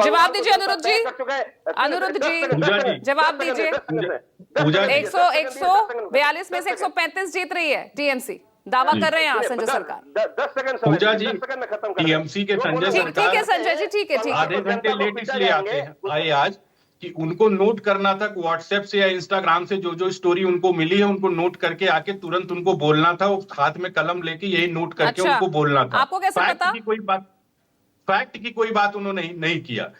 जवाब दीजिए अनिरुद्ध जी। अनिरुद्ध जी जवाब दीजिए। 142 में से 135 जीत रही है टीएमसी, दावा कर रहे हैं यहाँ संजय सरकार। 10 सेकंड पूजा जी, टीएमसी के संजय सरकार ठीक है संजय जी, ठीक है आधे घंटे लेट इसलिए आए आज कि उनको नोट करना था व्हाट्सएप से या इंस्टाग्राम से जो जो स्टोरी उनको मिली है उनको नोट करके आके तुरंत उनको बोलना था, हाथ में कलम लेके यही नोट करके उनको बोलना था। आपको कैसे पता? फैक्ट की कोई बात उन्होंने नहीं किया।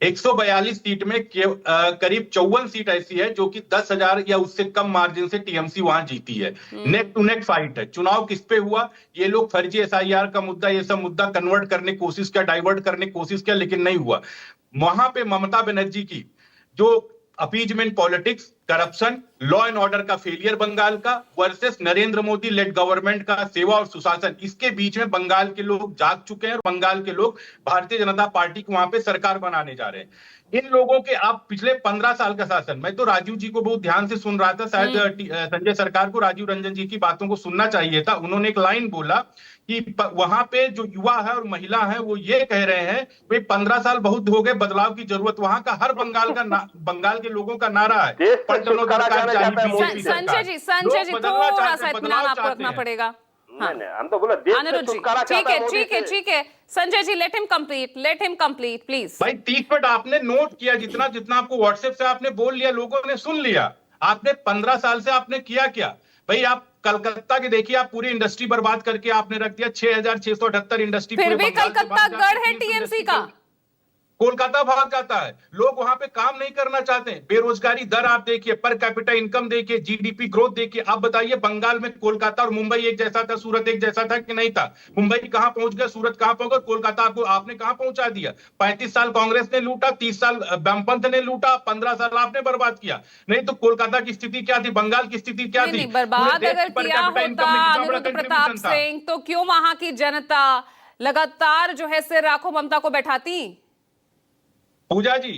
142 सीट में करीब 54 सीट ऐसी है जो कि 10,000 या उससे कम मार्जिन से टीएमसी वहां जीती है। नेक टू नेक फाइट है। चुनाव किस पे हुआ? ये लोग फर्जी एसआईआर का मुद्दा, ये सब मुद्दा कन्वर्ट करने की कोशिश किया, डाइवर्ट करने की कोशिश किया, लेकिन नहीं हुआ। वहां पे ममता बनर्जी की जो appeasement politics, corruption, law and order का फेलियर बंगाल का versus Narendra Modi lead government का सेवा और सुशासन, इसके बीच में बंगाल के लोग जाग चुके हैं और बंगाल के लोग भारतीय जनता पार्टी को वहां पे सरकार बनाने जा रहे हैं। इन लोगों के आप पिछले 15 साल का शासन, मैं तो राजीव जी को बहुत ध्यान से सुन रहा था, शायद संजय सरकार को राजीव रंजन जी की बातों को सुनना चाहिए था। उन्होंने एक लाइन बोला कि वहां पे जो युवा है और महिला है वो ये कह रहे हैं भाई 15 साल बहुत हो गए, बदलाव की जरूरत। वहां का हर बंगाल के लोगों का नारा है संजय जी थोड़ा सा इत्मीनान आपको रखना पड़ेगा। हम तो बोला ठीक है Sanjay ji, let him complete please. भाई 30 मिनट आपने नोट किया, जितना जितना आपको व्हाट्सएप से आपने बोल लिया, लोगों ने सुन लिया। आपने 15 साल से आपने किया क्या भाई? आप कलकत्ता के देखिए, आप पूरी इंडस्ट्री बर्बाद करके आपने रख दिया। 6,678 इंडस्ट्री, फिर भी कलकत्ता गढ़ है टीएमसी का। कोलकाता भाग जाता है, लोग वहां पे काम नहीं करना चाहते। बेरोजगारी दर आप देखिए, पर कैपिटा इनकम देखिए, जीडीपी ग्रोथ देखिए। आप बताइए बंगाल में कोलकाता और मुंबई एक जैसा था, सूरत एक जैसा था कि नहीं था? मुंबई कहां पहुंच गया, सूरत कहां पहुंच गया, कोलकाता आपने कहां पहुंचा दिया? 35 साल कांग्रेस ने लूटा, 30 साल वामपंथ ने लूटा, 15 साल आपने बर्बाद किया। नहीं तो कोलकाता की स्थिति क्या थी, बंगाल की स्थिति क्या थी? बर्बाद अगर किया होता अनिरुद्ध प्रताप सिंह तो क्यों वहां की जनता लगातार जो है सिर राखों ममता को बैठाती? पूजा जी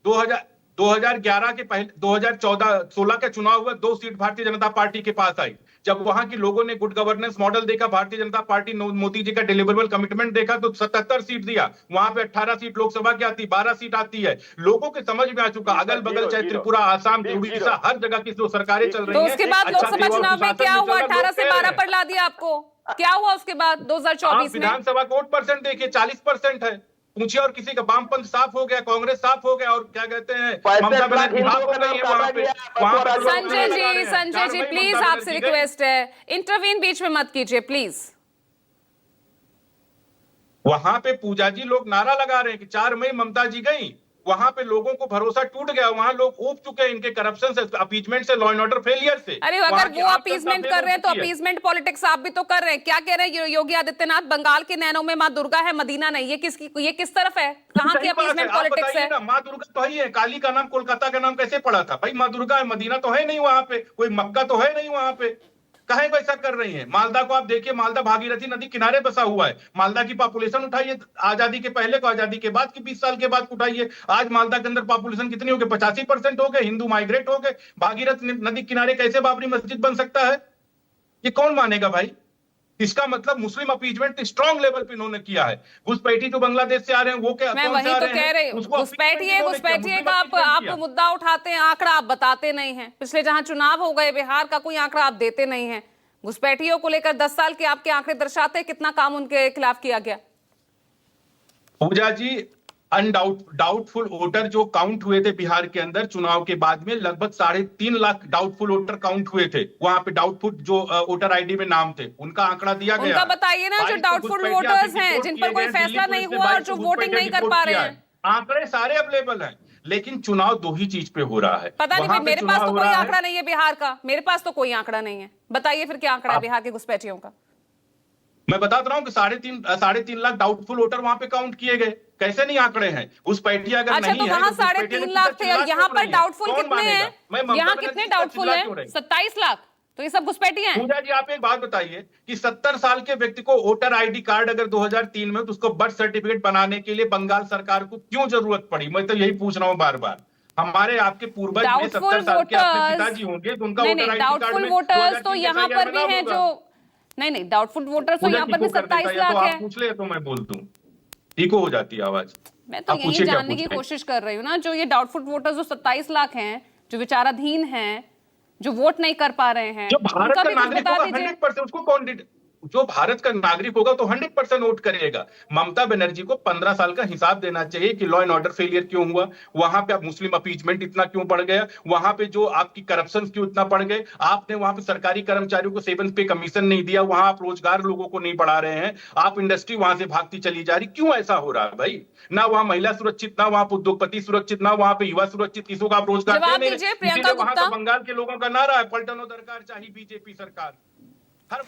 2011 के पहले 2014-16 का चुनाव हुआ, 2 सीट भारतीय जनता पार्टी के पास आई। जब वहां के लोगों ने गुड गवर्नेंस मॉडल देखा, भारतीय जनता पार्टी मोदी जी का डिलीवरेबल कमिटमेंट देखा, तो 77 सीट दिया। वहां पे 18 सीट लोकसभा की आती, 12 सीट आती है। लोगों के समझ में आ चुका, अगल बगल चाहे त्रिपुरा, आसाम, उड़ीसा, हर जगह की जो सरकारें चल रही हैं। तो उसके बाद लोकसभा चुनाव में क्या हुआ? 18 से 12 पर ला दिया आपको। क्या हुआ उसके बाद 2024 में? विधानसभा का वोट परसेंट देखिए, 40% है। पूछिए और किसी का वामपंथ साफ हो गया, कांग्रेस साफ हो गया, और क्या कहते हैं ममता बनर्जी हाफ हो गई है वहां पे। संजय जी प्लीज, आपसे रिक्वेस्ट है, इंटरवीन बीच में मत कीजिए प्लीज। वहां पे पूजा जी लोग नारा लगा रहे हैं कि 4 मई ममता जी गई। वहां पे लोगों को भरोसा टूट गया, वहां लोग ऊब चुके हैं इनके करप्शन से, अपीजमेंट से, लॉ एंड ऑर्डर फेलियर से। अरे अगर वो अपीजमेंट कर रहे हैं तो अपीजमेंट पॉलिटिक्स आप भी तो कर रहे हैं। क्या कह रहे हैं योगी आदित्यनाथ? बंगाल के नैनों में माँ दुर्गा है, मदीना नहीं। ये किस तरफ है? कहाँ की अपीजमेंट पॉलिटिक्स है? माँ दुर्गा तो ही है, काली का नाम कोलकाता का नाम कैसे पड़ा था भाई? माँ दुर्गा है, मदीना तो है नहीं वहां पे, कोई मक्का तो है नहीं वहां पे। कहे ऐसा कर रही हैं? मालदा को आप देखिए, मालदा भागीरथी नदी किनारे बसा हुआ है। मालदा की पॉपुलेशन उठाइए, आजादी के पहले को, आजादी के बाद की 20 साल के बाद उठाइए। आज मालदा के अंदर पॉपुलेशन कितनी हो गई? 85% हो गए। हिंदू माइग्रेट हो गए। भागीरथ नदी किनारे कैसे बाबरी मस्जिद बन सकता है? ये कौन मानेगा भाई? इसका मतलब मुस्लिम अपीजमेंट स्ट्रॉन्ग लेवल पे इन्होंने किया है। घुसपैठी जो बांग्लादेश से आ रहे हैं वो क्या, मैं वही तो कह रही हूँ। घुसपैठी का आप मुद्दा उठाते हैं, आंकड़ा आप बताते नहीं हैं। पिछले जहां चुनाव हो गए बिहार का, कोई आंकड़ा आप देते नहीं हैं। घुसपैठियों को लेकर 10 साल के आपके आंकड़े दर्शाते हैं कितना काम उनके खिलाफ किया गया। पूजा जी डाउटफुल वोटर जो काउंट हुए थे बिहार के अंदर चुनाव के बाद में, लगभग 3.5 लाख डाउटफुल वोटर काउंट हुए थे। वहां पे डाउटफुल जो वोटर आईडी में नाम थे उनका आंकड़ा दिया गया। उनका बताइए ना, जो डाउटफुल वोटर्स हैं जिन पर कोई फैसला नहीं हुआ और जो वोटिंग नहीं कर पा रहे हैं। आंकड़े सारे अवेलेबल हैं, लेकिन चुनाव 2 ही चीज पे हो रहा है। पता नहीं, मेरे पास तो कोई आंकड़ा नहीं है बिहार का। मेरे पास तो कोई आंकड़ा नहीं है। बताइए फिर क्या आंकड़ा है बिहार के घुसपैठियों का? मैं बताता रहा हूँ कि 3.5 लाख डाउटफुल वोटर वहां पे काउंट किए गए। कैसे नहीं आंकड़े हैं? घुसपैठी अगर अच्छा, नहीं तो वहां 3.5 लाख थे और यहाँ पर डाउटफुल कितने हैं? यहाँ कितने डाउटफुल हैं? 27 लाख। तो ये सब घुसपैठी हैं। पूजा जी आप एक बात बताइए कि 70 साल के व्यक्ति को वोटर आईडी कार्ड अगर 2003 में, तो उसको बर्थ सर्टिफिकेट बनाने के लिए बंगाल सरकार को क्यों जरूरत पड़ी? मैं तो यही पूछ रहा हूँ बार बार। हमारे आपके पूर्वज में 70 साल के आपके पिताजी होंगे, तो उनका voter ID card doubtful voters तो यहाँ पर भी हैं जो नहीं, डाउटफुल वोटर्स तो यहाँ पर भी 27 लाख है। पूछ ले तो मैं बोल दूं। इको हो जाती है आवाज। मैं तो आप यही पूछिए क्या जानने की पूछ रहे हैं। कोशिश कर रही हूँ ना, जो ये डाउटफुल वोटर्स जो 27 लाख हैं, जो विचाराधीन हैं, जो वोट नहीं कर पा रहे हैं, जो भारत उनका का भी कुछ नागरिक बता होगा दीजिए। 100%, उसको कौन जो भारत का नागरिक होगा तो 100% वोट करेगा। ममता बनर्जी को 15 साल का हिसाब देना चाहिए कि लॉ एंड ऑर्डर फेलियर क्यों हुआ, वहां पे अब मुस्लिम अपीजमेंट इतना क्यों बढ़ गया, वहां पे जो आपकी करप्शन क्यों इतना बढ़ गए, आपने वहां पे सरकारी कर्मचारियों को 7 पे कमीशन नहीं दिया, वहां आप रोजगार लोगों को नहीं बढ़ा रहे हैं, आप इंडस्ट्री वहां से भागती चली जा रही, क्यों ऐसा हो रहा है भाई? ना वहां महिला सुरक्षित, ना वहां उद्योगपति सुरक्षित, ना वहां पे युवा सुरक्षित, किसी को आप रोजगार दे जवाब नहीं दीजिए रहे। प्रियंका इसीलिए वहां का गुप्ता। बंगाल के लोगों का नारा है, पलटनो दरकार चाहिए बीजेपी सरकार। हर